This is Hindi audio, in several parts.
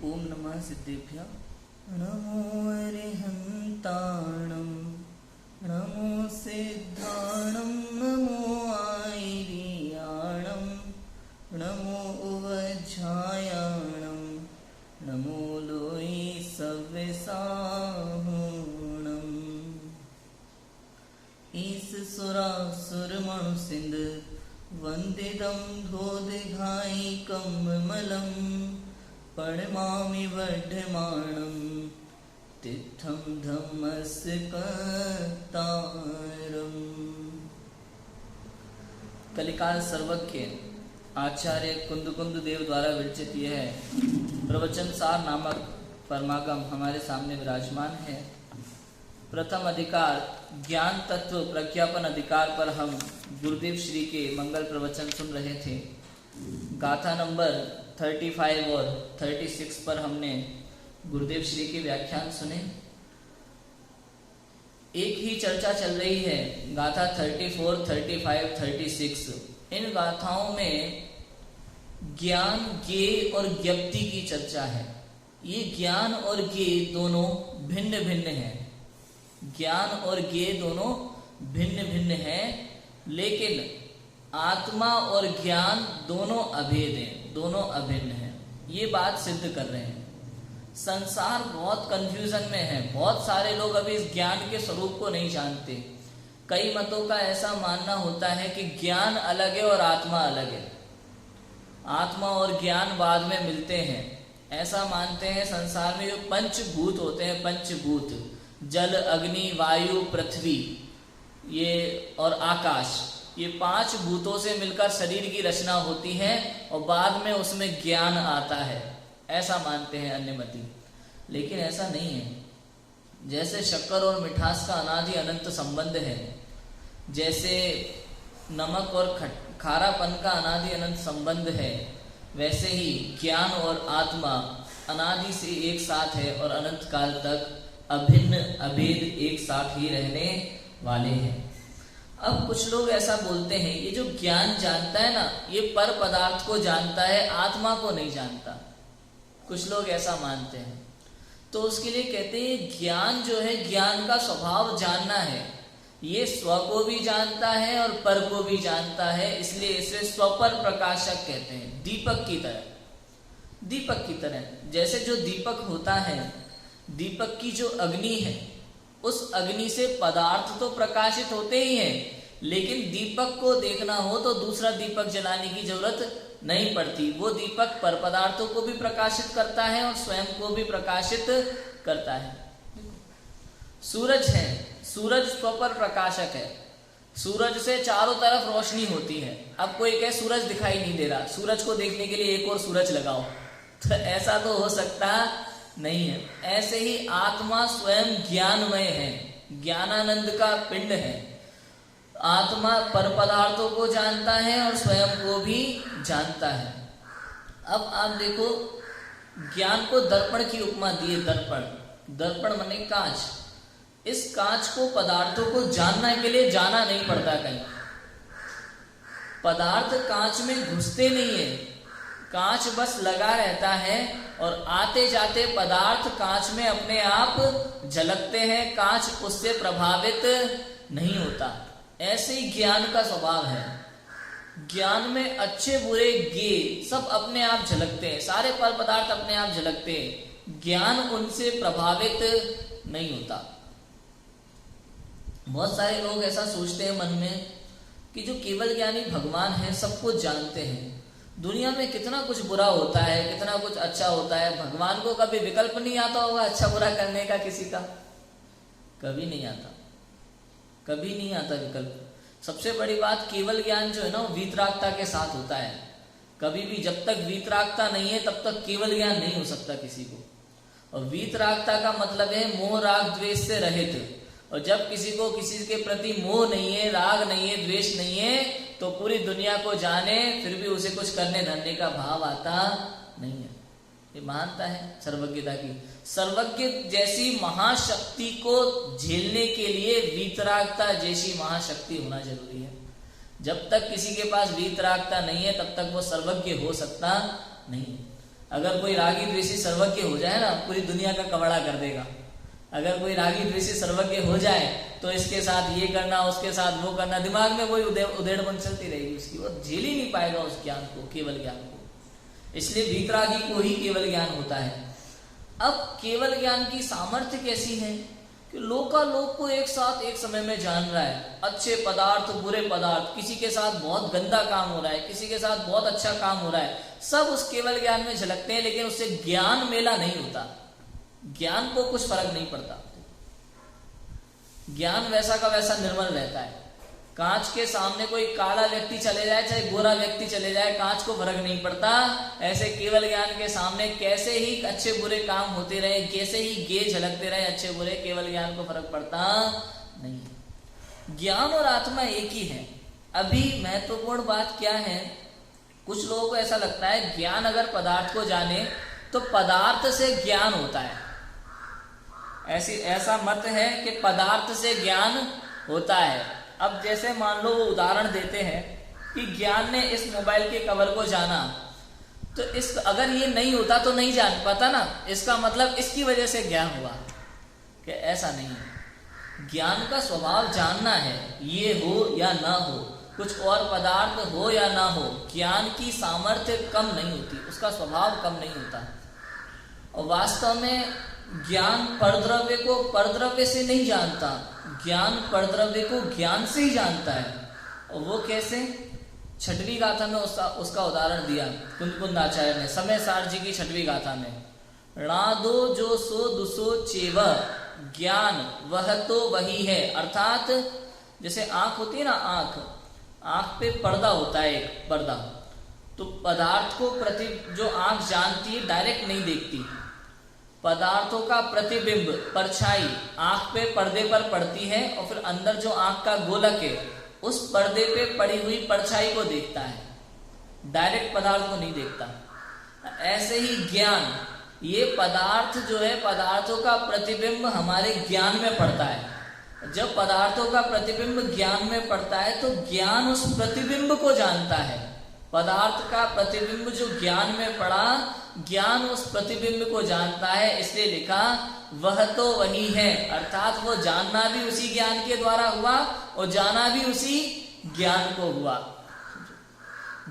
ओम नमः सिद्धेभ्यः। नमो अरिहन्ताणं नमो सिद्धाणं नमो आयर्याणं नमो उवज्झायाणं नमो लोई सव्यसाहुणम्। ईस सुरासुर मणुसिंध वंदिदं धोदघायिकं मलं प्रणमामि वर्धमानं तीर्थं धम्मस्य कर्तारम्। कलिकाल सर्वज्ञ आचार्य कुंद देव द्वारा विरचित यह प्रवचन सार नामक परमागम हमारे सामने विराजमान है। प्रथम अधिकार ज्ञान तत्व प्रज्ञापन अधिकार पर हम गुरुदेव श्री के मंगल प्रवचन सुन रहे थे। गाथा नंबर 35 और 36 पर हमने गुरुदेव श्री के व्याख्यान सुने। एक ही चर्चा चल रही है, गाथा 34, 35, 36। इन गाथाओं में ज्ञान, ज्ञेय और ज्ञप्ति की चर्चा है। ये ज्ञान और ज्ञेय दोनों भिन्न भिन्न हैं। ज्ञान और ज्ञेय दोनों भिन्न भिन्न हैं, लेकिन आत्मा और ज्ञान दोनों अभेद हैं, दोनों अभिन्न हैं। ये बात सिद्ध कर रहे हैं। संसार बहुत कंफ्यूजन में है। बहुत सारे लोग अभी इस ज्ञान के स्वरूप को नहीं जानते। कई मतों का ऐसा मानना होता है कि ज्ञान अलग है और आत्मा अलग है। आत्मा और ज्ञान बाद में मिलते हैं, ऐसा मानते हैं। संसार में जो पंचभूत होते हैं, पंचभूत जल, अग्नि, वायु, पृथ्वी ये और आकाश, ये 5 भूतों से मिलकर शरीर की रचना होती है और बाद में उसमें ज्ञान आता है, ऐसा मानते हैं अन्यमती। लेकिन ऐसा नहीं है। जैसे शक्कर और मिठास का अनादि अनंत संबंध है, जैसे नमक और खारापन का अनादि अनंत संबंध है, वैसे ही ज्ञान और आत्मा अनादि से एक साथ है और अनंत काल तक अभिन्न अभेद एक साथ ही रहने वाले हैं। अब कुछ लोग ऐसा बोलते हैं, ये जो ज्ञान जानता है ना, ये पर पदार्थ को जानता है, आत्मा को नहीं जानता। कुछ लोग ऐसा मानते हैं। तो उसके लिए कहते हैं ज्ञान जो है, ज्ञान का स्वभाव जानना है। ये स्व को भी जानता है और पर को भी जानता है, इसलिए इसे स्वपर प्रकाशक कहते हैं। दीपक की तरह, दीपक की तरह। जैसे जो दीपक होता है, दीपक की जो अग्नि है, उस अग्नि से पदार्थ तो प्रकाशित होते ही हैं, लेकिन दीपक को देखना हो तो दूसरा दीपक जलाने की जरूरत नहीं पड़ती। वो दीपक पर पदार्थों को भी प्रकाशित करता है और स्वयं को भी प्रकाशित करता है। सूरज है, सूरज स्वपर प्रकाशक है। सूरज से चारों तरफ रोशनी होती है। अब कोई कहे सूरज दिखाई नहीं दे रहा, सूरज को देखने के लिए एक और सूरज लगाओ, तो ऐसा तो हो सकता नहीं है। ऐसे ही आत्मा स्वयं ज्ञानमय है, ज्ञानानंद का पिंड है। आत्मा पर पदार्थों को जानता है और स्वयं को भी जानता है। अब आप देखो, ज्ञान को दर्पण की उपमा दी है। दर्पण, दर्पण माने कांच। इस कांच को, पदार्थों को जानने के लिए जाना नहीं पड़ता कहीं। पदार्थ कांच में घुसते नहीं है, कांच बस लगा रहता है और आते जाते पदार्थ कांच में अपने आप झलकते हैं। कांच उससे प्रभावित नहीं होता। ऐसे ही ज्ञान का स्वभाव है। ज्ञान में अच्छे बुरे ज्ञेय सब अपने आप झलकते हैं, सारे पर पदार्थ अपने आप झलकते हैं। ज्ञान उनसे प्रभावित नहीं होता। बहुत सारे लोग ऐसा सोचते हैं मन में कि जो केवल ज्ञानी भगवान है, सब कुछ जानते हैं। दुनिया में कितना कुछ बुरा होता है, कितना कुछ अच्छा होता है, भगवान को कभी विकल्प नहीं आता होगा अच्छा बुरा करने का किसी का? कभी नहीं आता, कभी नहीं आता विकल्प। सबसे बड़ी बात, केवल ज्ञान जो है ना, वो वीतरागता के साथ होता है। कभी भी जब तक वीतरागता नहीं है तब तक केवल ज्ञान नहीं हो सकता किसी को। और वीतरागता का मतलब है मोह राग द्वेष से रहित। और जब किसी को किसी के प्रति मोह नहीं है, राग नहीं है, द्वेष नहीं है, तो पूरी दुनिया को जाने फिर भी उसे कुछ करने धरने का भाव आता नहीं है। ये महानता है सर्वज्ञता की। सर्वज्ञ जैसी महाशक्ति को झेलने के लिए वीतरागता जैसी महाशक्ति होना जरूरी है। जब तक किसी के पास वीतरागता नहीं है तब तक वो सर्वज्ञ हो सकता नहीं। अगर कोई रागी द्वेषी सर्वज्ञ हो जाए ना, पूरी दुनिया का कवड़ा कर देगा। अगर कोई रागी द्वेषी सर्वज्ञ हो जाए तो इसके साथ ये करना, उसके साथ वो करना, दिमाग में वही उधेड़बुन चलती रहेगी उसकी, वो झेल ही नहीं पाएगा उस ज्ञान को, केवल ज्ञान को। इसलिए वीतरागी को ही केवल ज्ञान होता है। अब केवल ज्ञान की सामर्थ्य कैसी है कि लोकालोक को एक साथ एक समय में जान रहा है, अच्छे पदार्थ, बुरे पदार्थ, किसी के साथ बहुत गंदा काम हो रहा है, किसी के साथ बहुत अच्छा काम हो रहा है, सब उस केवल ज्ञान में झलकते हैं, लेकिन उससे ज्ञान मेला नहीं होता, ज्ञान को कुछ फर्क नहीं पड़ता, ज्ञान वैसा का वैसा निर्मल रहता है। कांच के सामने कोई काला व्यक्ति चले जाए, चाहे गोरा व्यक्ति चले जाए, कांच को फर्क नहीं पड़ता। ऐसे केवल ज्ञान के सामने कैसे ही अच्छे बुरे काम होते रहे, कैसे ही गे झलकते रहे अच्छे बुरे, केवल ज्ञान को फर्क पड़ता नहीं। ज्ञान और आत्मा एक ही है। अभी महत्वपूर्ण बात क्या है, कुछ लोगों को ऐसा लगता है ज्ञान अगर पदार्थ को जाने तो पदार्थ से ज्ञान होता है, ऐसा मत है कि पदार्थ से ज्ञान होता है। अब जैसे मान लो वो उदाहरण देते हैं कि ज्ञान ने इस मोबाइल के कवर को जाना, तो इस अगर ये नहीं होता तो नहीं जान पाता ना, इसका मतलब इसकी वजह से ज्ञान हुआ, कि ऐसा नहीं है। ज्ञान का स्वभाव जानना है, ये हो या ना हो, कुछ और पदार्थ हो या ना हो, ज्ञान की सामर्थ्य कम नहीं होती, उसका स्वभाव कम नहीं होता। और वास्तव में ज्ञान परद्रव्य को परद्रव्य से नहीं जानता, ज्ञान परद्रव्य को ज्ञान से ही जानता है। और वो कैसे? छठवीं गाथा में उसका उदाहरण दिया कुंदकुंदाचार्य ने, समय सार जी की छठवीं गाथा में, णादो जो सो दुसो चेव, ज्ञान वह तो वही है। अर्थात जैसे आंख होती है ना, आंख पे पर्दा होता है, एक पर्दा, तो पदार्थ को जो आंख जानती है डायरेक्ट नहीं देखती, पदार्थों का प्रतिबिंब, परछाई आंख पे पर्दे पर पड़ती है, और फिर अंदर जो आंख का गोलक है उस पर्दे पे पड़ी हुई परछाई को देखता है, डायरेक्ट पदार्थ को नहीं देखता। ऐसे ही ज्ञान, ये पदार्थ जो है, पदार्थों का प्रतिबिंब हमारे ज्ञान में पड़ता है। जब पदार्थों का प्रतिबिंब ज्ञान में पड़ता है तो ज्ञान उस प्रतिबिंब को जानता है। पदार्थ का प्रतिबिंब जो ज्ञान में पड़ा, ज्ञान उस प्रतिबिंब को जानता है, इसलिए लिखा वह तो वही है। अर्थात वो जानना भी उसी ज्ञान के द्वारा हुआ और जाना भी उसी ज्ञान को हुआ।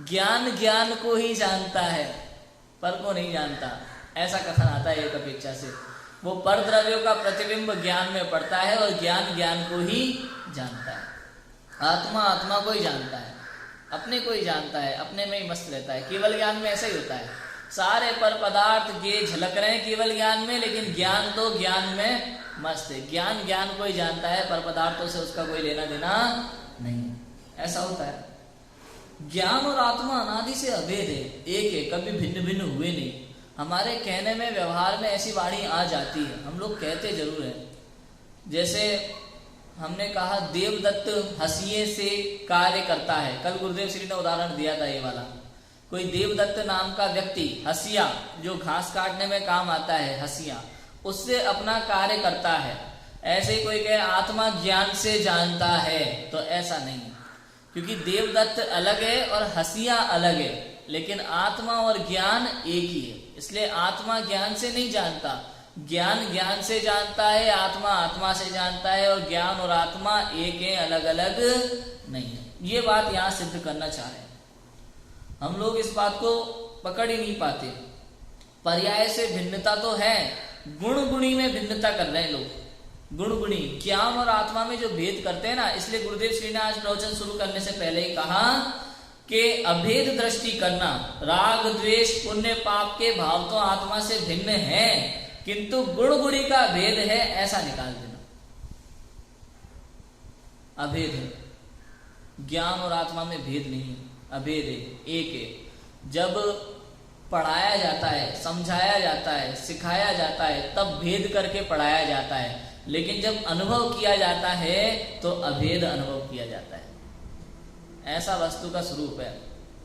ज्ञान ज्ञान को ही जानता है, पर को नहीं जानता, ऐसा कथन आता है एक अपेक्षा से। वो पर द्रव्यों का प्रतिबिंब ज्ञान में पड़ता है और ज्ञान ज्ञान को ही जानता है। आत्मा आत्मा को ही जानता है, अपने को ही जानता है, अपने में ही मस्त रहता है। केवल ज्ञान में ऐसा ही होता है, सारे पर पदार्थ ये झलक रहे हैं केवल ज्ञान में, लेकिन ज्ञान तो ज्ञान में मस्त है। ज्ञान ज्ञान को ही जानता है, पर पदार्थों से उसका कोई लेना देना नहीं, ऐसा होता है। ज्ञान और आत्मा अनादि से अभेद है, एक है, कभी भिन्न भिन्न हुए नहीं। हमारे कहने में, व्यवहार में ऐसी वाणी आ जाती है, हम लोग कहते जरूर है। जैसे हमने कहा देवदत्त हंसिए से कार्य करता है, कल गुरुदेव श्री ने उदाहरण दिया था ये वाला। कोई देवदत्त नाम का व्यक्ति हंसिया, जो घास काटने में काम आता है, हंसिया, उससे अपना कार्य करता है। ऐसे ही कोई कहे आत्मा ज्ञान से जानता है, तो ऐसा नहीं, क्योंकि देवदत्त अलग है और हंसिया अलग है, लेकिन आत्मा और ज्ञान एक ही है। इसलिए आत्मा ज्ञान से नहीं जानता, ज्ञान ज्ञान से जानता है, आत्मा आत्मा से जानता है, और ज्ञान और आत्मा एक है, अलग अलग नहीं है। ये बात यहाँ सिद्ध करना चाह रहे हैं। हम लोग इस बात को पकड़ ही नहीं पाते। पर्याय से भिन्नता तो है, गुण गुणी में भिन्नता कर रहे हैं लोग। गुण गुणी ज्ञान और आत्मा में जो भेद करते हैं ना, इसलिए गुरुदेव श्री ने आज प्रवचन शुरू करने से पहले ही कहा कि अभेद दृष्टि करना, राग द्वेष पुण्य पाप के भाव तो आत्मा से भिन्न है, किंतु गुण गुणी का भेद है, ऐसा निकाल देना। अभेद है, ज्ञान और आत्मा में भेद नहीं है, अभेद है, एक है। जब पढ़ाया जाता है, समझाया जाता है, सिखाया जाता है, तब भेद करके पढ़ाया जाता है, लेकिन जब अनुभव किया जाता है तो अभेद अनुभव किया जाता है। ऐसा वस्तु का स्वरूप है,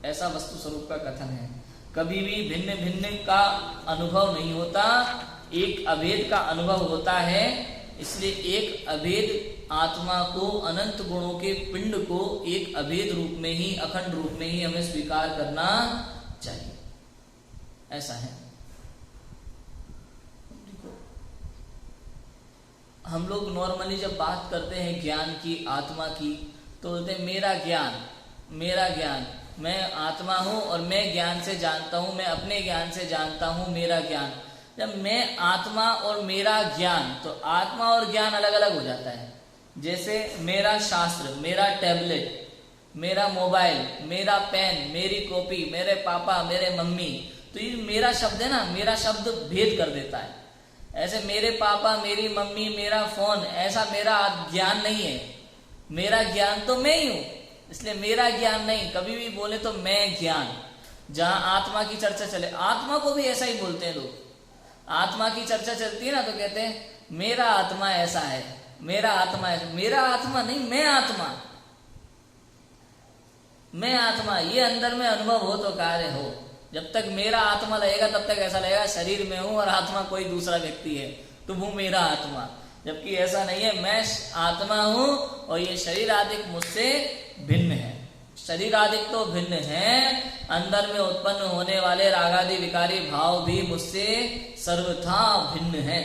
ऐसा वस्तु स्वरूप का कथन है। कभी भी भिन्न भिन्न का अनुभव नहीं होता, एक अभेद का अनुभव होता है। इसलिए एक अभेद आत्मा को, अनंत गुणों के पिंड को एक अभेद रूप में ही, अखंड रूप में ही हमें स्वीकार करना चाहिए, ऐसा है। हम लोग नॉर्मली जब बात करते हैं ज्ञान की, आत्मा की, तो बोलते हैं मेरा ज्ञान, मेरा ज्ञान, मैं आत्मा हूँ और मैं ज्ञान से जानता हूँ, मैं अपने ज्ञान से जानता हूँ, मेरा ज्ञान। जब मैं आत्मा और मेरा ज्ञान, तो आत्मा और ज्ञान अलग अलग हो जाता है। जैसे मेरा शास्त्र, मेरा टैबलेट, मेरा मोबाइल, मेरा पेन, मेरी कॉपी, मेरे पापा, मेरे मम्मी, तो ये मेरा शब्द है ना, मेरा शब्द भेद कर देता है। ऐसे मेरे पापा, मेरी मम्मी, मेरा फोन, ऐसा मेरा ज्ञान नहीं है। मेरा ज्ञान तो मैं ही हूं, इसलिए मेरा ज्ञान नहीं। कभी भी बोले तो मैं ज्ञान। जहां आत्मा की चर्चा चले, आत्मा को भी ऐसा ही बोलते हैं लोग। आत्मा की चर्चा चलती है ना, तो कहते हैं मेरा आत्मा ऐसा है, मेरा आत्मा है। मेरा आत्मा नहीं, मैं आत्मा, मैं आत्मा। ये अंदर में अनुभव हो तो कार्य हो। जब तक मेरा आत्मा लगेगा तब तक ऐसा लगेगा शरीर में हूं और आत्मा कोई दूसरा व्यक्ति है, तो वो मेरा आत्मा। जबकि ऐसा नहीं है, मैं आत्मा हूं और ये शरीर आदि मुझसे भिन्न है। शरीर आदि तो भिन्न है, अंदर में उत्पन्न होने वाले रागादि विकारी भाव भी मुझसे सर्वथा भिन्न है।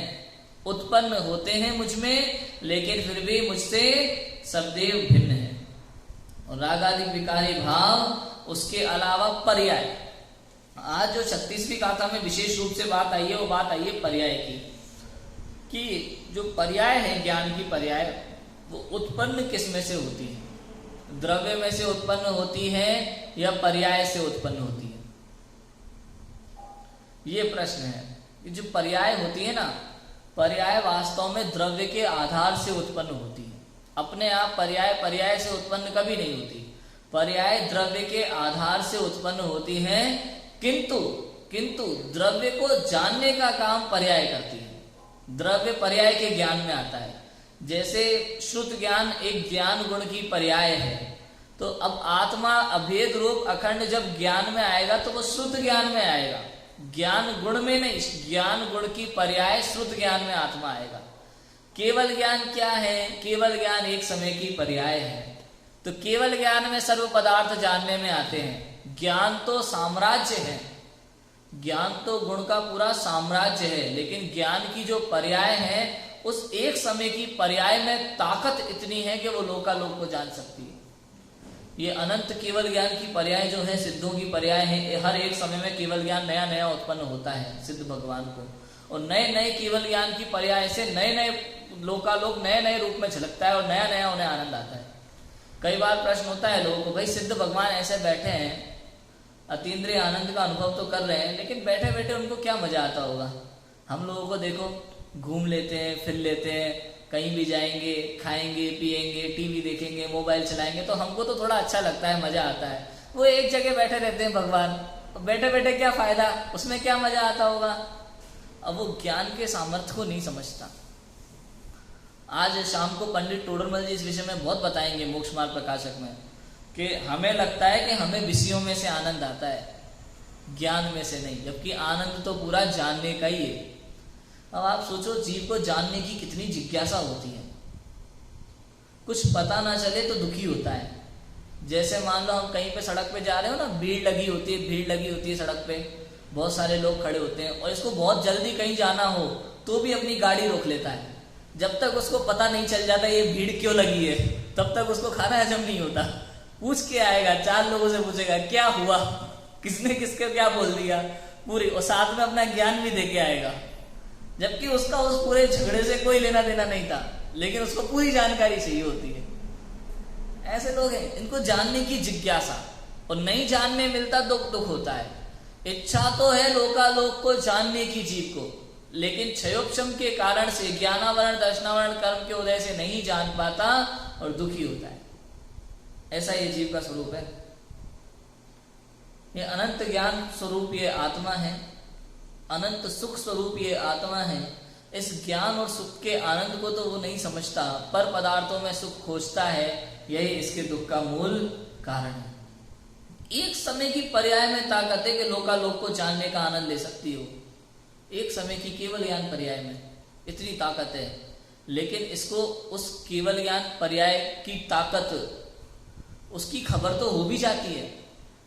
उत्पन्न होते हैं मुझ में, लेकिन फिर भी मुझसे सदैव भिन्न है। और रागादि विकारी भाव, उसके अलावा पर्याय। आज जो 36वीं गाथा में विशेष रूप से बात आई है, वो बात आई है पर्याय की, कि जो पर्याय है, ज्ञान की पर्याय, वो उत्पन्न किस में से होती है? द्रव्य में से उत्पन्न होती है या पर्याय से उत्पन्न होती है? ये प्रश्न है। कि जो पर्याय होती है ना, पर्याय वास्तव में द्रव्य के आधार से उत्पन्न होती है। अपने आप पर्याय से उत्पन्न कभी नहीं होती। पर्याय द्रव्य के आधार से उत्पन्न होती है, किंतु द्रव्य को जानने का काम पर्याय करती है। द्रव्य पर्याय के ज्ञान में आता है। जैसे श्रुत ज्ञान एक ज्ञान गुण की पर्याय है, तो अब आत्मा अभेद रूप अखंड जब ज्ञान में आएगा तो वो श्रुत ज्ञान में आएगा, ज्ञान गुण में नहीं। ज्ञान गुण की पर्याय श्रुत ज्ञान में आत्मा आएगा। केवल ज्ञान क्या है? केवल ज्ञान एक समय की पर्याय है। तो केवल ज्ञान में सर्व पदार्थ जानने में आते हैं। ज्ञान तो साम्राज्य है, ज्ञान तो गुण का पूरा साम्राज्य है, लेकिन ज्ञान की जो पर्याय है, उस एक समय की पर्याय में ताकत इतनी है कि वो लोकालोक को जान सकती है। ये अनंत केवल ज्ञान की पर्याय जो है, सिद्धों की पर्याय है। हर एक समय में केवल ज्ञान नया नया उत्पन्न होता है सिद्ध भगवान को, और नए नए केवल ज्ञान की पर्याय से नए नए लोकालोक नए नए रूप में झलकता है और नया नया उन्हें आनंद आता है। कई बार प्रश्न होता है लोगों को, भाई सिद्ध भगवान ऐसे बैठे हैं, अतीन्द्रिय आनंद का अनुभव तो कर रहे हैं, लेकिन बैठे बैठे उनको क्या मजा आता होगा? हम लोगों को देखो, घूम लेते हैं, फिर लेते हैं, कहीं भी जाएंगे, खाएंगे, पिएंगे, टीवी देखेंगे, मोबाइल चलाएंगे, तो हमको तो थोड़ा अच्छा लगता है, मजा आता है। वो एक जगह बैठे रहते हैं भगवान, बैठे बैठे क्या फायदा, उसमें क्या मजा आता होगा? अब वो ज्ञान के सामर्थ्य को नहीं समझता। आज शाम को पंडित टोडरमल जी इस विषय में बहुत बताएंगे मोक्ष मार्ग प्रकाशक में, कि हमें लगता है कि हमें विषयों में से आनंद आता है, ज्ञान में से नहीं, जबकि आनंद तो पूरा जानने का ही है। अब आप सोचो, जीव को जानने की कितनी जिज्ञासा होती है। कुछ पता ना चले तो दुखी होता है। जैसे मान लो हम कहीं पे सड़क पे जा रहे हो ना, भीड़ लगी होती है सड़क पे, बहुत सारे लोग खड़े होते हैं, और इसको बहुत जल्दी कहीं जाना हो तो भी अपनी गाड़ी रोक लेता है। जब तक उसको पता नहीं चल जाता ये भीड़ क्यों लगी है, तब तक उसको खाना हजम नहीं होता। पूछ के आएगा, 4 लोगों से पूछेगा क्या हुआ, किसने किसके क्या बोल दिया पूरी, और साथ में अपना ज्ञान भी दे के आएगा, जबकि उसका उस पूरे झगड़े से कोई लेना देना नहीं था, लेकिन उसको पूरी जानकारी चाहिए होती है। ऐसे लोग हैं, इनको जानने की जिज्ञासा, और नहीं जानने मिलता दुख होता है। इच्छा तो है लोकालोक को जानने की जीव को, लेकिन क्षयोपशम के कारण से, ज्ञानावरण दर्शनावरण कर्म के उदय से नहीं जान पाता और दुखी होता है। ऐसा ये जीव का स्वरूप है। ये अनंत ज्ञान स्वरूप ये आत्मा है, अनंत सुख स्वरूप ये आत्मा है। इस ज्ञान और सुख के आनंद को तो वो नहीं समझता, पर पदार्थों में सुख खोजता है, यही इसके दुख का मूल कारण है। एक समय की पर्याय में ताकत है कि लोकालोक को जानने का आनंद ले सकती हो। एक समय की केवल ज्ञान पर्याय में इतनी ताकत है, लेकिन इसको उस केवल ज्ञान पर्याय की ताकत, उसकी खबर तो हो भी जाती है,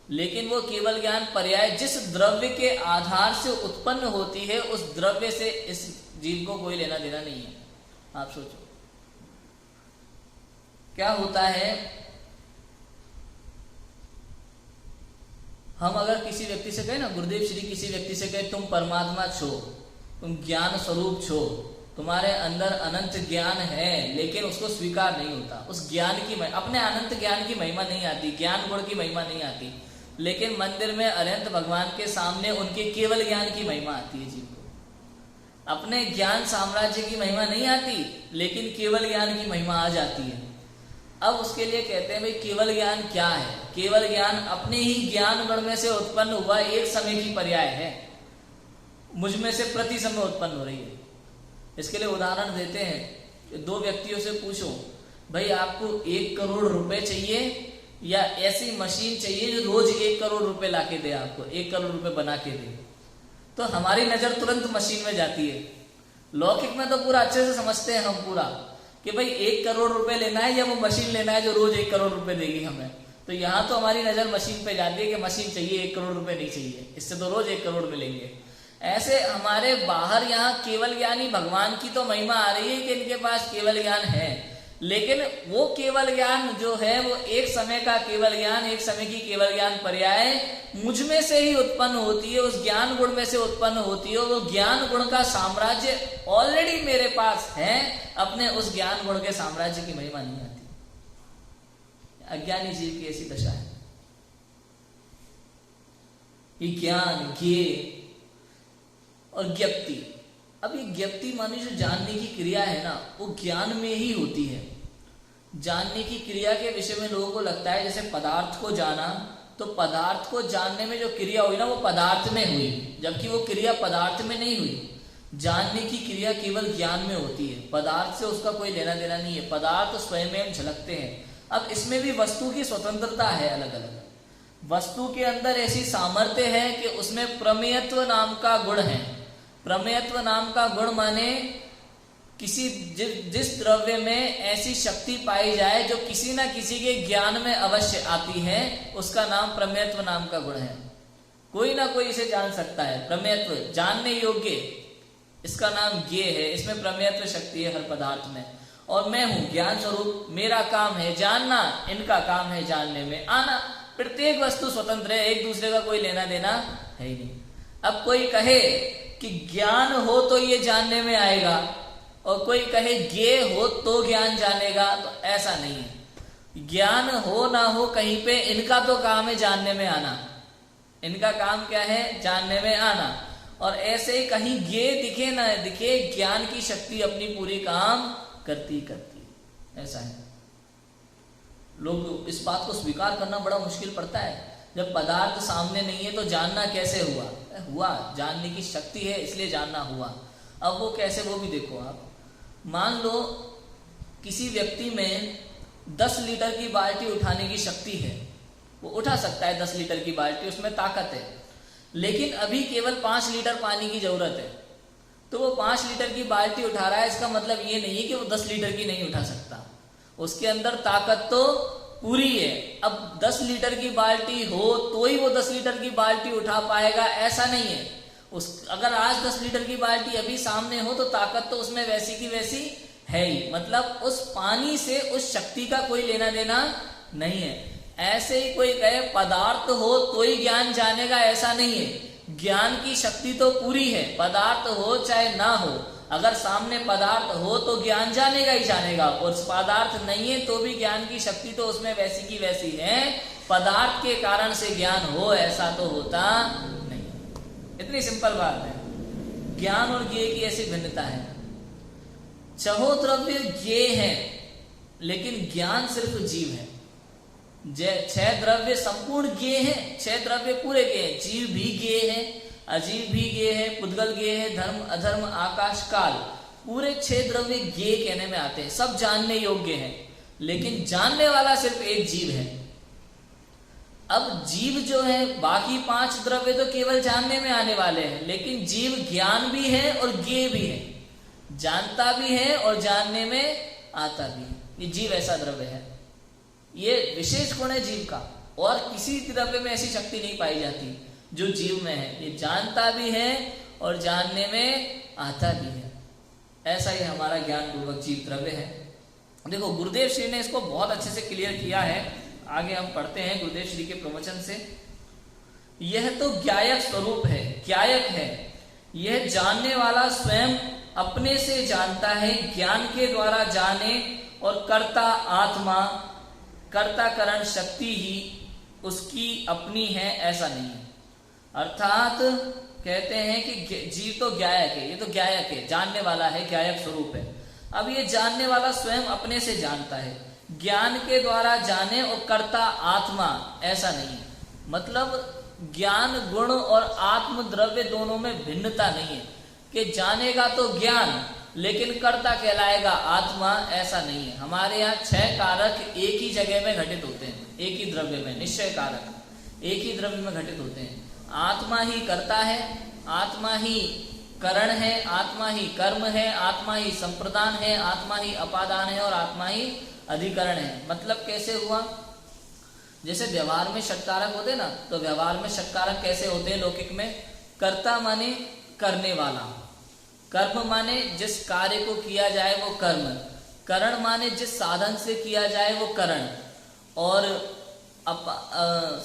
लेकिन वो केवल ज्ञान पर्याय जिस द्रव्य के आधार से उत्पन्न होती है, उस द्रव्य से इस जीव को कोई लेना देना नहीं है। आप सोचो क्या होता है। हम अगर किसी व्यक्ति से कहे ना, गुरुदेव श्री किसी व्यक्ति से कहे तुम परमात्मा छो, तुम ज्ञान स्वरूप छो, तुम्हारे अंदर अनंत ज्ञान है, लेकिन उसको स्वीकार नहीं होता। उस ज्ञान की अपने अनंत ज्ञान की महिमा नहीं आती, ज्ञान गुण की महिमा नहीं आती, लेकिन मंदिर में अनंत भगवान के सामने उनके केवल ज्ञान की महिमा आती है। जीव को अपने ज्ञान साम्राज्य की महिमा नहीं आती, लेकिन केवल ज्ञान की महिमा आ जाती है। अब उसके लिए कहते हैं भाई केवल ज्ञान क्या है। केवल ज्ञान अपने ही ज्ञान गुण में से उत्पन्न हुआ एक समय की पर्याय है, मुझ में से प्रति समय उत्पन्न हो रही है। इसके लिए उदाहरण देते हैं, दो व्यक्तियों से पूछो भाई आपको 1 करोड़ रुपए चाहिए या ऐसी मशीन चाहिए जो रोज 1 करोड़ रुपए लाके दे, आपको 1 करोड़ रुपए बना के दे, तो हमारी नजर तुरंत मशीन में जाती है। लौकिक में तो पूरा अच्छे से समझते हैं हम पूरा कि भाई 1 करोड़ रुपए लेना है या वो मशीन लेना है जो रोज 1 करोड़ रुपए देगी हमें। तो यहाँ तो हमारी नजर मशीन पे जाती है कि मशीन चाहिए, 1 करोड़ रुपए नहीं चाहिए, इससे तो रोज 1 करोड़ मिलेंगे। ऐसे हमारे बाहर यहाँ केवल ज्ञानी भगवान की तो महिमा आ रही है कि इनके पास केवल ज्ञान है, लेकिन वो केवल ज्ञान जो है वो एक समय का केवल ज्ञान, एक समय की केवल ज्ञान पर्याय मुझ में से ही उत्पन्न होती है, उस ज्ञान गुण में से उत्पन्न होती है। वो ज्ञान गुण का साम्राज्य ऑलरेडी मेरे पास है, अपने उस ज्ञान गुण के साम्राज्य की महिमा नहीं आती। अज्ञानी जीव की ऐसी दशा है। ये ज्ञान, ज्ञेय और ज्ञप्ति। अब ये ज्ञप्ति मानी जो जानने की क्रिया है ना, वो ज्ञान में ही होती है। जानने की क्रिया के विषय में लोगों को लगता है जैसे पदार्थ को जाना, तो पदार्थ को जानने में जो क्रिया हुई ना वो पदार्थ में हुई, जबकि वो क्रिया पदार्थ में नहीं हुई। जानने की क्रिया केवल ज्ञान में होती है, पदार्थ से उसका कोई लेना देना नहीं है। पदार्थ स्वयं में झलकते हैं। अब इसमें भी वस्तु की स्वतंत्रता है अलग अलग। वस्तु के अंदर ऐसी सामर्थ्य है कि उसमें प्रमेयत्व नाम का गुण है। प्रमेयत्व नाम का गुण माने किसी जिस द्रव्य में ऐसी शक्ति पाई जाए जो किसी ना किसी के ज्ञान में अवश्य आती है, उसका नाम प्रमेयत्व नाम का गुण है। कोई ना कोई इसे जान सकता है। प्रमेयत्व जानने योग्य, इसका नाम ज्ञेय है। इसमें प्रमेयत्व शक्ति है हर पदार्थ में। और मैं हूं ज्ञान स्वरूप, मेरा काम है जानना, इनका काम है जानने में आना। प्रत्येक वस्तु स्वतंत्र है, एक दूसरे का कोई लेना देना है ही नहीं। अब कोई कहे कि ज्ञान हो तो ये जानने में आएगा, और कोई कहे ज्ञेय हो तो ज्ञान जानेगा, तो ऐसा नहीं है। ज्ञान हो ना हो कहीं पे इनका तो काम है जानने में आना। इनका काम क्या है? जानने में आना। और ऐसे ही कहीं ज्ञेय दिखे ना दिखे, ज्ञान की शक्ति अपनी पूरी काम करती करती। ऐसा है। लोग इस बात को स्वीकार करना बड़ा मुश्किल पड़ता है। जब पदार्थ सामने नहीं है तो जानना कैसे हुआ? हुआ, जानने की शक्ति है इसलिए जानना हुआ। अब वो कैसे, वो भी देखो आप। मान लो किसी व्यक्ति में 10 लीटर की बाल्टी उठाने की शक्ति है, वो उठा सकता है 10 लीटर की बाल्टी, उसमें ताकत है। लेकिन अभी केवल 5 लीटर पानी की जरूरत है, तो वो 5 लीटर की बाल्टी उठा रहा है। इसका मतलब ये नहीं है कि वो 10 लीटर की नहीं उठा सकता। उसके अंदर ताकत तो पूरी है। अब 10 लीटर की बाल्टी हो तो ही वो 10 लीटर की बाल्टी उठा पाएगा, ऐसा नहीं है। अगर आज 10 लीटर की बाल्टी अभी सामने हो तो ताकत तो उसमें वैसी की वैसी है ही। मतलब उस पानी से उस शक्ति का कोई लेना देना नहीं है। ऐसे ही कोई कहे पदार्थ हो तो ही ज्ञान जानेगा, ऐसा नहीं है। ज्ञान की शक्ति तो पूरी है, पदार्थ हो चाहे ना हो। अगर सामने पदार्थ हो तो ज्ञान जानेगा ही जानेगा, और पदार्थ नहीं है तो भी ज्ञान की शक्ति तो उसमें वैसी की वैसी है। पदार्थ के कारण से ज्ञान हो ऐसा तो होता नहीं। इतनी सिंपल बात है। ज्ञान और ज्ञेय की ऐसी भिन्नता है। छहो द्रव्य ज्ञेय है, लेकिन ज्ञान सिर्फ जीव है। 6 द्रव्य संपूर्ण ज्ञेय है, 6 द्रव्य पूरे ज्ञेय है। जीव भी ज्ञेय है, अजीव भी ज्ञेय है, पुद्गल ज्ञेय है, धर्म अधर्म आकाश काल, पूरे 6 द्रव्य ज्ञेय कहने में आते हैं। सब जानने योग्य हैं, लेकिन जानने वाला सिर्फ एक जीव है। अब जीव जो है, बाकी 5 द्रव्य तो केवल जानने में आने वाले हैं, लेकिन जीव ज्ञान भी है और ज्ञेय भी है, जानता भी है और जानने में आता भी है। ये जीव ऐसा द्रव्य है, ये विशेष गुण है जीव का, और किसी द्रव्य में ऐसी शक्ति नहीं पाई जाती जो जीव में है। ये जानता भी है और जानने में आता भी है। ऐसा ही हमारा ज्ञान पूर्वक जीव द्रव्य है। देखो गुरुदेव श्री ने इसको बहुत अच्छे से क्लियर किया है। आगे हम पढ़ते हैं गुरुदेव श्री के प्रवचन से। यह तो ज्ञायक स्वरूप है, ज्ञायक है, यह जानने वाला स्वयं अपने से जानता है, ज्ञान के द्वारा जाने, और कर्ता आत्मा, कर्ताकरण शक्ति ही उसकी अपनी है, ऐसा नहीं है। अर्थात कहते हैं कि जीव तो ज्ञायक है, ये तो ज्ञायक है, जानने वाला है, ज्ञायक स्वरूप है। अब ये जानने वाला स्वयं अपने से जानता है, ज्ञान के द्वारा जाने, और कर्ता आत्मा, ऐसा नहीं है। मतलब ज्ञान गुण और आत्म द्रव्य दोनों में भिन्नता नहीं है कि जानेगा तो ज्ञान लेकिन कर्ता कहलाएगा आत्मा, ऐसा नहीं है। हमारे यहाँ 6 कारक एक ही जगह में घटित होते हैं, एक ही द्रव्य में, निश्चय कारक एक ही द्रव्य में घटित होते हैं। आत्मा ही कर्ता है, आत्मा ही करण है, आत्मा ही कर्म है, आत्मा ही संप्रदान है, आत्मा ही अपादान है, और आत्मा ही अधिकरण है। मतलब कैसे हुआ? जैसे व्यवहार में षटकारक होते ना, तो व्यवहार में षटकारक कैसे होते हैं लौकिक में? कर्ता माने करने वाला, कर्म माने जिस कार्य को किया जाए वो कर्म, करण माने जिस साधन से किया जाए वो करण, और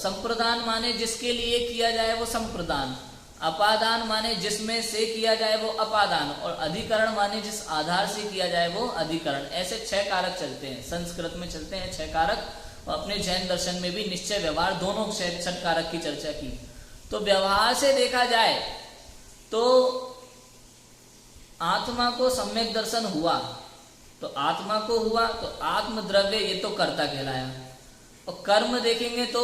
संप्रदान माने जिसके लिए किया जाए वो संप्रदान, अपादान माने जिसमें से किया जाए वो अपादान, और अधिकरण माने जिस आधार से किया जाए वो अधिकरण। ऐसे 6 कारक चलते हैं, संस्कृत में चलते हैं 6 कारक, और अपने जैन दर्शन में भी निश्चय व्यवहार दोनों 6 कारक की चर्चा की। तो व्यवहार से देखा जाए तो आत्मा को सम्यक दर्शन हुआ, तो आत्मा को हुआ तो आत्म द्रव्य, ये तो कर्ता कहलाया। और कर्म देखेंगे तो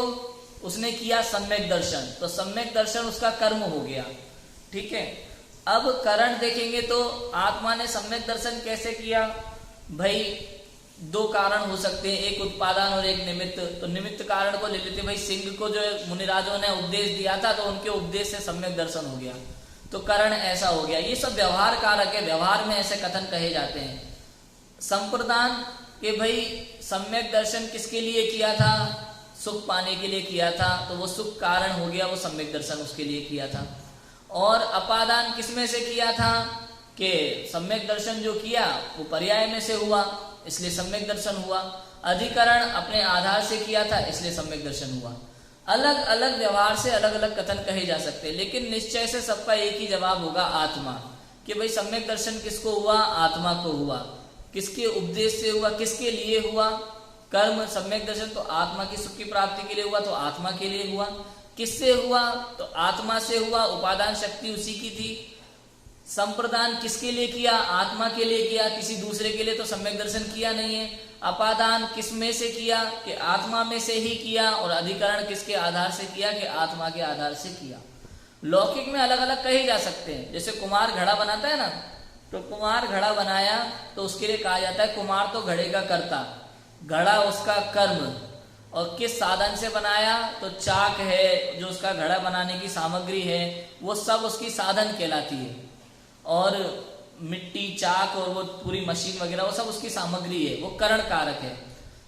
उसने किया सम्यक दर्शन, तो सम्यक दर्शन उसका कर्म हो गया, ठीक है। अब करण देखेंगे तो आत्मा ने सम्यक दर्शन कैसे किया? भाई 2 कारण हो सकते हैं, एक उत्पादन और एक निमित्त। तो निमित्त कारण को ले लेते, भाई सिंह को जो मुनिराजों ने उपदेश दिया था तो उनके उपदेश से सम्यक दर्शन हो गया, तो करण ऐसा हो गया। ये सब व्यवहार कारक है, व्यवहार में ऐसे कथन कहे जाते हैं। संप्रदान के भाई सम्यक दर्शन किसके लिए किया था? सुख पाने के लिए किया था, तो वो सुख कारण हो गया, वो सम्यक दर्शन उसके लिए किया था। और अपादान किसमें से किया था? कि सम्यक दर्शन जो किया वो पर्याय में से हुआ, इसलिए सम्यक दर्शन हुआ। अधिकरण अपने आधार से किया था, इसलिए सम्यक दर्शन हुआ। अलग अलग व्यवहार से अलग अलग कथन कहे जा सकते हैं, लेकिन निश्चय से सबका एक ही जवाब होगा, आत्मा। कि भाई सम्यक दर्शन किसको हुआ? आत्मा को हुआ। किसके उपदेश से हुआ? किसके लिए हुआ? कर्म सम्यक दर्शन तो आत्मा की सुख की प्राप्ति के लिए हुआ, तो आत्मा के लिए हुआ। किससे हुआ? तो आत्मा से हुआ, उपादान शक्ति उसी की थी। संप्रदान किसके लिए किया? आत्मा के लिए किया, किसी दूसरे के लिए तो सम्यक दर्शन किया नहीं है। अपादान किस में से किया? कि आत्मा में से ही किया। और अधिकरण किसके आधार से किया? कि आत्मा के आधार से किया। लौकिक में अलग अलग कहे जा सकते हैं। जैसे कुम्हार घड़ा बनाता है ना, तो कुम्हार घड़ा बनाया तो उसके लिए कहा जाता है कुम्हार तो घड़े का कर्ता, घड़ा उसका कर्म। और किस साधन से बनाया? तो चाक है जो उसका घड़ा बनाने की सामग्री है, वो सब उसकी साधन कहलाती है। और मिट्टी, चाक और वो पूरी मशीन वगैरह वो सब उसकी सामग्री है, वो करण कारक है।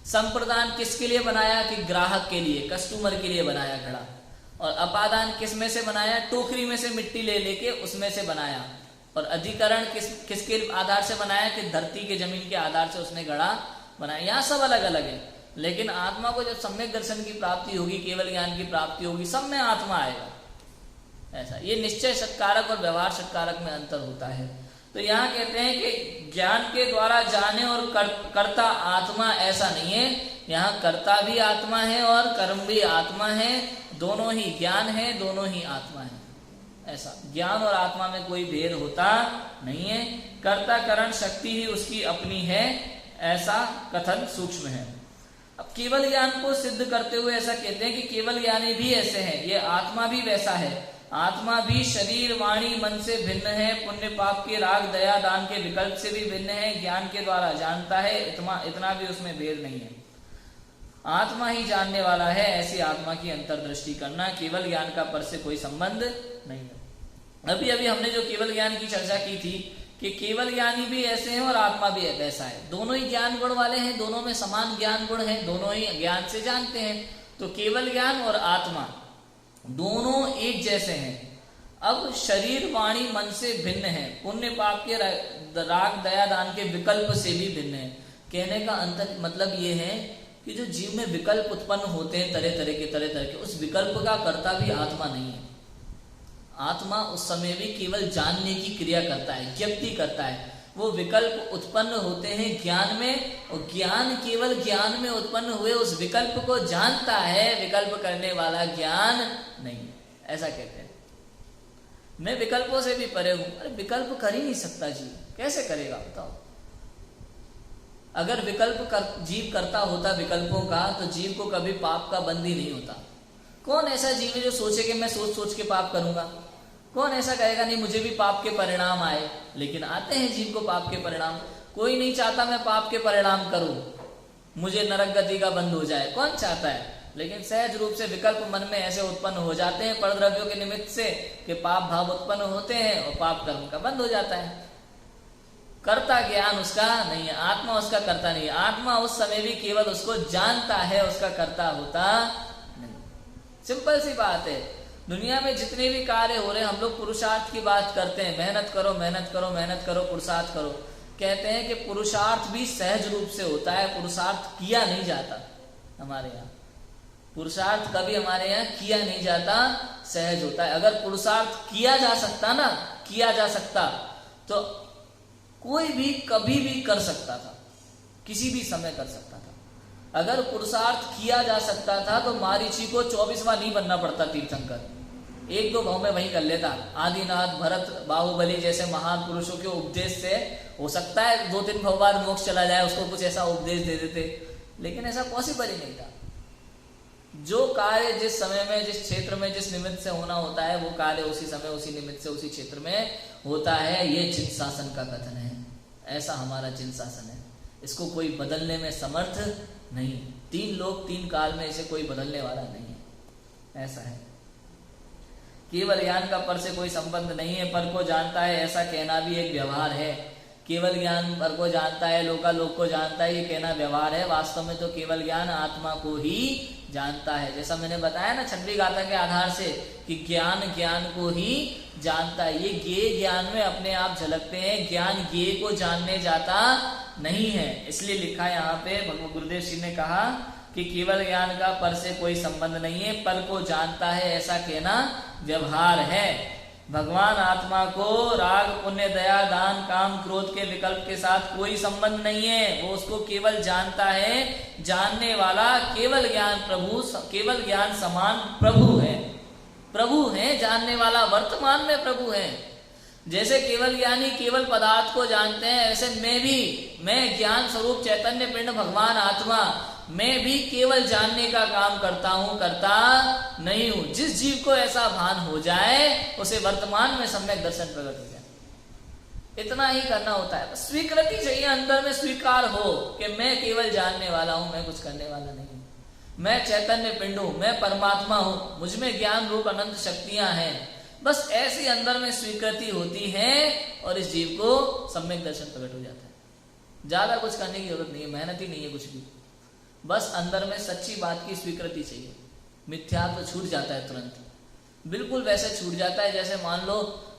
संप्रदान किसके लिए बनाया? कि ग्राहक के लिए, कस्टमर के लिए बनाया घड़ा। और अपादान किस में से बनाया? टोकरी में से मिट्टी ले लेके उसमें से बनाया। और अधिकरण किसके आधार से बनाया? कि धरती के जमीन के आधार से उसने घड़ा बनाया। यहाँ सब अलग अलग है, लेकिन आत्मा को जब सम्यक दर्शन की प्राप्ति होगी, केवल ज्ञान की प्राप्ति होगी, सब में आत्मा आएगा। ऐसा ये निश्चय षटकारक और व्यवहार षटकारक में अंतर होता है। तो यहाँ कहते हैं कि ज्ञान के द्वारा जाने और कर्ता आत्मा, ऐसा नहीं है। यहाँ कर्ता भी आत्मा है और कर्म भी आत्मा है, दोनों ही ज्ञान है, दोनों ही आत्मा है। ऐसा ज्ञान और आत्मा में कोई भेद होता नहीं है। कर्ता करण शक्ति ही उसकी अपनी है, ऐसा कथन सूक्ष्म है। अब केवल ज्ञान को सिद्ध करते हुए ऐसा कहते हैं कि केवल ज्ञानी भी ऐसे हैं, ये आत्मा भी वैसा है। आत्मा भी शरीर, वाणी, मन से भिन्न है, पुण्य पाप के, राग, दया, दान के विकल्प से भी भिन्न है। ज्ञान के द्वारा जानता है, इतना भी उसमें भेद नहीं है। आत्मा ही जानने वाला है, ऐसी आत्मा की अंतर्दृष्टि करना, केवल ज्ञान का पर से कोई संबंध नहीं है। अभी अभी हमने जो केवल ज्ञान की चर्चा की थी कि केवल ज्ञानी भी ऐसे हैं और आत्मा भी वैसा है, दोनों ही ज्ञान गुण वाले हैं, दोनों में समान ज्ञान गुण है, दोनों ही ज्ञान से जानते हैं। तो केवल ज्ञान और आत्मा दोनों एक जैसे हैं। अब शरीर वाणी मन से भिन्न है, पुण्य पाप के राग दया दान के विकल्प से भी भिन्न है। कहने का अंतर मतलब ये है कि जो जीव में विकल्प उत्पन्न होते हैं तरह तरह के, उस विकल्प का कर्ता भी आत्मा नहीं है। आत्मा उस समय भी केवल जानने की क्रिया करता है, ज्ञप्ति करता है। वो विकल्प उत्पन्न होते हैं ज्ञान में, और ज्ञान केवल ज्ञान में उत्पन्न हुए उस विकल्प को जानता है, विकल्प करने वाला ज्ञान नहीं है, ऐसा कहते हैं। मैं विकल्पों से भी परे हूं। अरे विकल्प कर ही नहीं सकता जीव, कैसे करेगा बताओ? अगर जीव करता होता विकल्पों का, तो जीव को कभी पाप का बंदी नहीं होता। कौन ऐसा जीव है जो सोचे कि मैं सोच सोच के पाप करूंगा? कौन ऐसा कहेगा नहीं मुझे भी पाप के परिणाम आए? लेकिन आते हैं जीव को पाप के परिणाम। कोई नहीं चाहता मैं पाप के परिणाम करूं, मुझे नरक गति का बंद हो जाए, कौन चाहता है? लेकिन सहज रूप से विकल्प मन में ऐसे उत्पन्न हो जाते हैं परद्रव्यों के निमित्त से कि पाप भाव उत्पन्न होते हैं और पाप कर्म का बंद हो जाता है। कर्ता ज्ञान उसका नहीं है, आत्मा उसका कर्ता नहीं है। आत्मा उस समय भी केवल उसको जानता है, उसका कर्ता होता नहीं। सिंपल सी बात है। दुनिया में जितने भी कार्य हो रहे हैं, हम लोग पुरुषार्थ की बात करते हैं, मेहनत करो मेहनत करो मेहनत करो, पुरुषार्थ करो। कहते हैं कि पुरुषार्थ भी सहज रूप से होता है, पुरुषार्थ किया नहीं जाता। हमारे यहाँ पुरुषार्थ कभी हमारे यहाँ किया नहीं जाता, सहज होता है। अगर पुरुषार्थ किया जा सकता तो कोई भी कभी भी कर सकता था, किसी भी समय कर सकता था। अगर पुरुषार्थ किया जा सकता था तो मारीची को 24वां नहीं बनना पड़ता तीर्थंकर, 1-2 भाव में वही कर लेता। आदिनाथ, भरत, बाहुबली जैसे महान पुरुषों के उपदेश से हो सकता है 2-3 भाव बाद मोक्ष चला जाए, उसको कुछ ऐसा उपदेश दे देते, लेकिन ऐसा पॉसिबल ही नहीं था। जो कार्य जिस समय में, जिस क्षेत्र में, जिस निमित्त से होना होता है, वो कार्य उसी समय, उसी निमित्त से, उसी क्षेत्र में होता है। ये चिन्ह शासन का कथन है, ऐसा हमारा चिन्ह शासन है। इसको कोई बदलने में समर्थ नहीं। 3 लोक 3 काल में इसे कोई बदलने वाला नहीं है, ऐसा है। केवल ज्ञान का पर से कोई संबंध नहीं है, पर को जानता है ऐसा कहना भी एक व्यवहार है। केवल ज्ञान पर को जानता है, लोक को जानता है, ये कहना व्यवहार है। वास्तव में तो केवल ज्ञान आत्मा को ही जानता है। जैसा मैंने बताया ना छठवीं गाथा के आधार से कि ज्ञान ज्ञान को ही जानता है। ये ज्ञेय ज्ञान में अपने आप झलकते हैं, ज्ञान ज्ञेय को जानने जाता नहीं है। इसलिए लिखा यहाँ पे गुरुदेव श्री ने कहा कि केवल ज्ञान का पर से कोई संबंध नहीं है, पर को जानता है ऐसा कहना व्यवहार है। भगवान आत्मा को राग, पुण्य, दया, दान, काम, क्रोध के विकल्प के साथ कोई संबंध नहीं है। वो उसको केवल जानता है। जानने वाला केवल ज्ञान प्रभु, केवल ज्ञान समान प्रभु है। प्रभु है जानने वाला, वर्तमान में प्रभु है। जैसे केवल ज्ञानी केवल पदार्थ को जानते हैं, ऐसे मैं ज्ञान स्वरूप चैतन्य पिंड भगवान आत्मा, मैं भी केवल जानने का काम करता हूं, करता नहीं हूं। जिस जीव को ऐसा भान हो जाए उसे वर्तमान में सम्यक दर्शन प्रकट हो जाए। इतना ही करना होता है, बस स्वीकृति चाहिए, अंदर में स्वीकार हो कि मैं केवल जानने वाला हूं, मैं कुछ करने वाला नहीं हूं। मैं चैतन्य पिंड हूं, मैं परमात्मा हूं, मुझमें ज्ञान रूप अनंत शक्तियां हैं। बस ऐसी अंदर में स्वीकृति होती है और इस जीव को सम्यक दर्शन प्रकट हो जाता है। ज्यादा कुछ करने की जरूरत नहीं है, मेहनत ही नहीं है कुछ भी। बस अंदर में सच्ची बात की स्वीकृति चाहिए। मिथ्यात्व तो छूट जाता है तुरंत, बिल्कुल वैसे छूट जाता है जैसे मान लो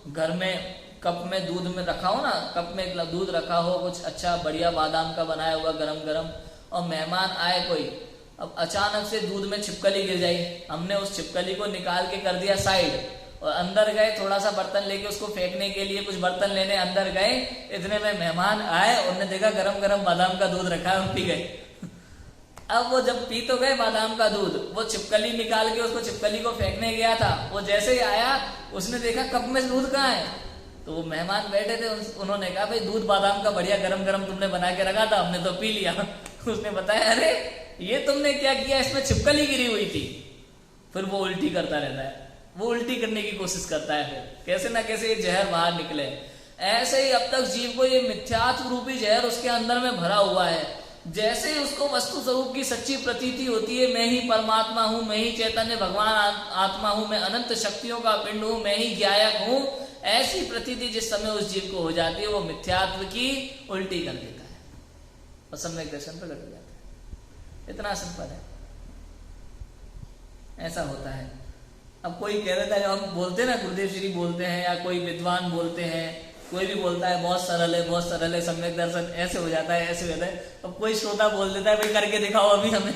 घर में कप में दूध में रखा हो ना, कप में दूध रखा हो, कुछ अच्छा बढ़िया बादाम का बनाया हुआ गरम गरम, और मेहमान आए कोई, अब अचानक से दूध में छिपकली गिर जाए। हमने उस छिपकली को निकाल के कर दिया साइड और अंदर गए, थोड़ा सा बर्तन लेके उसको फेंकने के लिए कुछ बर्तन लेने अंदर गए। इतने में मेहमान आए, उन्होंने देखा गरम गरम बादाम का दूध रखा है और पी गए। अब वो जब पी तो गए बादाम का दूध, वो छिपकली निकाल के उसको छिपकली को फेंकने गया था। वो जैसे ही आया उसने देखा कप में दूध कहाँ है। तो वो मेहमान बैठे थे, उन्होंने कहा भाई दूध बादाम का बढ़िया गरम गरम तुमने बना के रखा था, हमने तो पी लिया। उसने बताया अरे ये तुमने क्या किया, इसमें छिपकली गिरी हुई थी। फिर वो उल्टी करता रहता है, वो उल्टी करने की कोशिश करता है, फिर कैसे ना कैसे ये जहर बाहर निकले। ऐसे ही अब तक जीव को ये मिथ्यात्व रूपी जहर उसके अंदर में भरा हुआ है। जैसे ही उसको वस्तु स्वरूप की सच्ची प्रतीति होती है, मैं ही परमात्मा हूं, मैं ही चैतन्य भगवान आत्मा हूं, मैं अनंत शक्तियों का पिंड हूं, मैं ही ज्ञायक हूं, ऐसी प्रतीति जिस समय उस जीव को हो जाती है, वो मिथ्यात्व की उल्टी कर देता है और सम्यक दर्शन प्रकट हो जाता है। इतना सिंपल है, ऐसा होता है। अब कोई कह देता है, जब हम बोलते हैं ना गुरुदेव श्री बोलते हैं या कोई विद्वान बोलते हैं, कोई भी बोलता है बहुत सरल है सम्यक दर्शन, ऐसे हो जाता है, ऐसे हो जाता है। अब कोई श्रोता बोल देता है भाई करके दिखाओ अभी हमें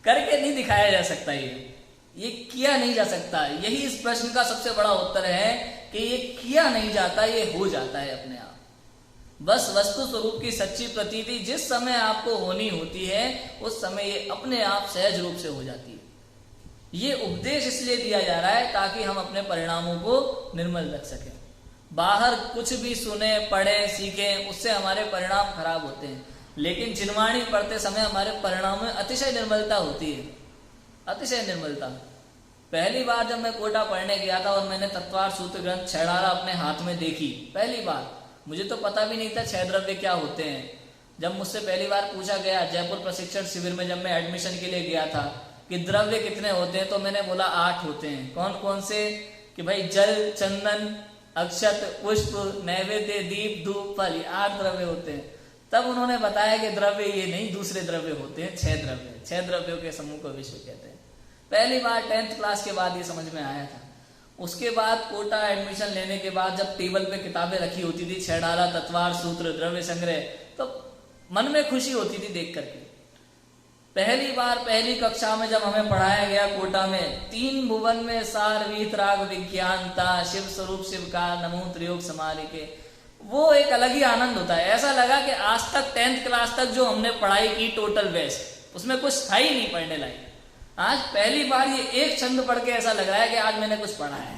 करके नहीं दिखाया जा सकता, ये किया नहीं जा सकता। यही इस प्रश्न का सबसे बड़ा उत्तर है कि ये किया नहीं जाता, ये हो जाता है अपने आप। बस वस्तु स्वरूप की सच्ची प्रतीति जिस समय आपको होनी होती है उस समय ये अपने आप सहज रूप से हो जाती है। ये उपदेश इसलिए दिया जा रहा है ताकि हम अपने परिणामों को निर्मल रख सकें। बाहर कुछ भी सुने पढ़े सीखें उससे हमारे परिणाम खराब होते हैं, लेकिन जिनवाणी पढ़ते समय हमारे परिणाम में अतिशय निर्मलता होती है, अतिशय निर्मलता। पहली बार जब मैं कोटा पढ़ने गया था और मैंने तत्वार सूत्र ग्रंथ छेड़ारा अपने हाथ में देखी, पहली बार, मुझे तो पता भी नहीं था 6 द्रव्य क्या होते हैं। जब मुझसे पहली बार पूछा गया जयपुर प्रशिक्षण शिविर में, जब मैं एडमिशन के लिए गया था कि द्रव्य कितने होते हैं, तो मैंने बोला 8 होते हैं। कौन कौन से? कि भाई जल, चंदन, अक्षत, पुष्प, नैवेद्य, दीप, धूप, फल, ये 8 द्रव्य होते हैं। तब उन्होंने बताया कि द्रव्य ये नहीं, दूसरे द्रव्य होते हैं, 6 द्रव्य, 6 द्रव्यों के समूह को विश्व कहते हैं। पहली बार 10th क्लास के बाद ये समझ में आया था। उसके बाद कोटा एडमिशन लेने के बाद जब टेबल पे किताबें रखी होती थी, छेड़ारा, तत्वार सूत्र, द्रव्य संग्रह, तो मन में खुशी होती थी देख करके। पहली बार पहली कक्षा में जब हमें पढ़ाया गया कोटा में, 3 भुवन में सार वीतराग विज्ञानता, शिव स्वरूप शिव का नमो त्रियोग समालिके, वो एक अलग ही आनंद होता है। ऐसा लगा कि आज तक 10th क्लास तक जो हमने पढ़ाई की टोटल वेस्ट, उसमें कुछ था ही नहीं पढ़ने लायक। आज पहली बार ये एक छंद पढ़ के ऐसा लग रहा है कि आज मैंने कुछ पढ़ा है,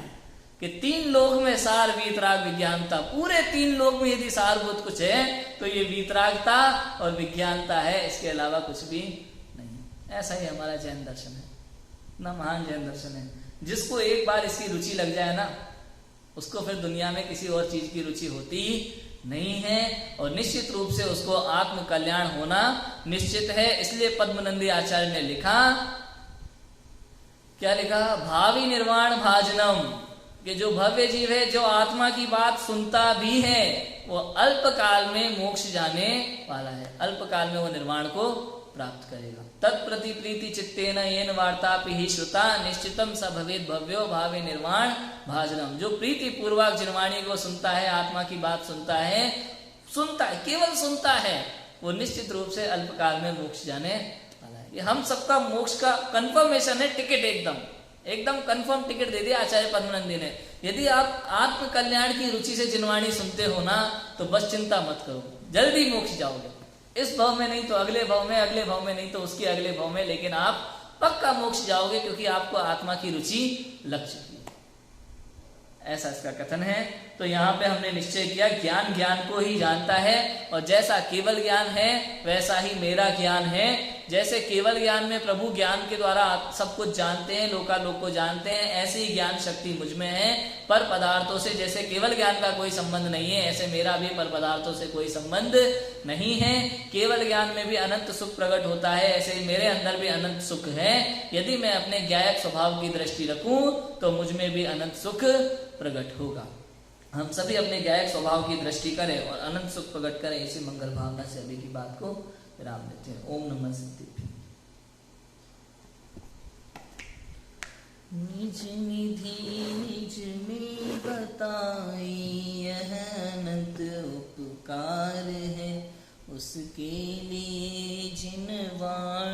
कि 3 लोक में सार वीतराग विज्ञानता, पूरे 3 लोक में यदि सारभूत कुछ है तो ये वीतरागता और विज्ञानता है, इसके अलावा कुछ भी नहीं। ऐसा ही हमारा जैन दर्शन है ना, महान जैन दर्शन है। जिसको एक बार इसकी रुचि लग जाए ना, उसको फिर दुनिया में किसी और चीज की रुचि होती नहीं है, और निश्चित रूप से उसको आत्म कल्याण होना निश्चित है। इसलिए पद्मनंदी आचार्य ने लिखा, क्या लिखा? भावी निर्वाण भाजनम, कि जो भव्य जीव है, जो आत्मा की बात सुनता भी है, वो अल्प काल में मोक्ष जाने वाला है, अल्प काल में वो निर्वाण को प्राप्त करेगा। तत्प्रति प्रीति चित्तेन येन वार्तापि ही श्रुता निश्चितम स भवेद भव्यो भावे निर्वाण भाजनम। जो प्रीति पूर्वक जिनवाणी को सुनता है, आत्मा की बात सुनता है, केवल सुनता है, वो निश्चित रूप से अल्प काल में मोक्ष जाने वाला है। ये हम सबका मोक्ष का कंफर्मेशन है, टिकट एकदम कंफर्म टिकट दे दिया आचार्य पद्मनंदी ने। यदि आप आत्म कल्याण की रुचि से जिनवाणी सुनते हो ना, तो बस चिंता मत करो, जल्दी मोक्ष जाओगे। इस भाव में नहीं तो अगले भाव में, अगले भाव में नहीं तो उसके अगले भाव में, लेकिन आप पक्का मोक्ष जाओगे, क्योंकि आपको आत्मा की रुचि लग चुकी है। ऐसा इसका कथन है। तो यहाँ पे हमने निश्चय किया, ज्ञान को ही जानता है, और जैसा केवल ज्ञान है वैसा ही मेरा ज्ञान है। जैसे केवल ज्ञान में प्रभु ज्ञान के द्वारा सब कुछ जानते हैं, लोकालोक को जानते हैं, ऐसी ही ज्ञान शक्ति मुझ में है। पर पदार्थों से जैसे केवल ज्ञान का कोई संबंध नहीं है, ऐसे मेरा भी पर पदार्थों से कोई संबंध नहीं है। केवल ज्ञान में भी अनंत सुख प्रकट होता है, ऐसे ही मेरे अंदर भी अनंत सुख है। यदि मैं अपने ज्ञायक स्वभाव की दृष्टि रखूं तो मुझ में भी अनंत सुख प्रकट होगा। हम सभी अपने ज्ञायक स्वभाव की दृष्टि करें और अनंत सुख प्रकट करें। इसी मंगल भावना से अभी की बात को विराम देते हैं। ओम नमः सिद्धिभ्यो। निज निधि निज में बताई यह अनंत उपकार है, उसके लिए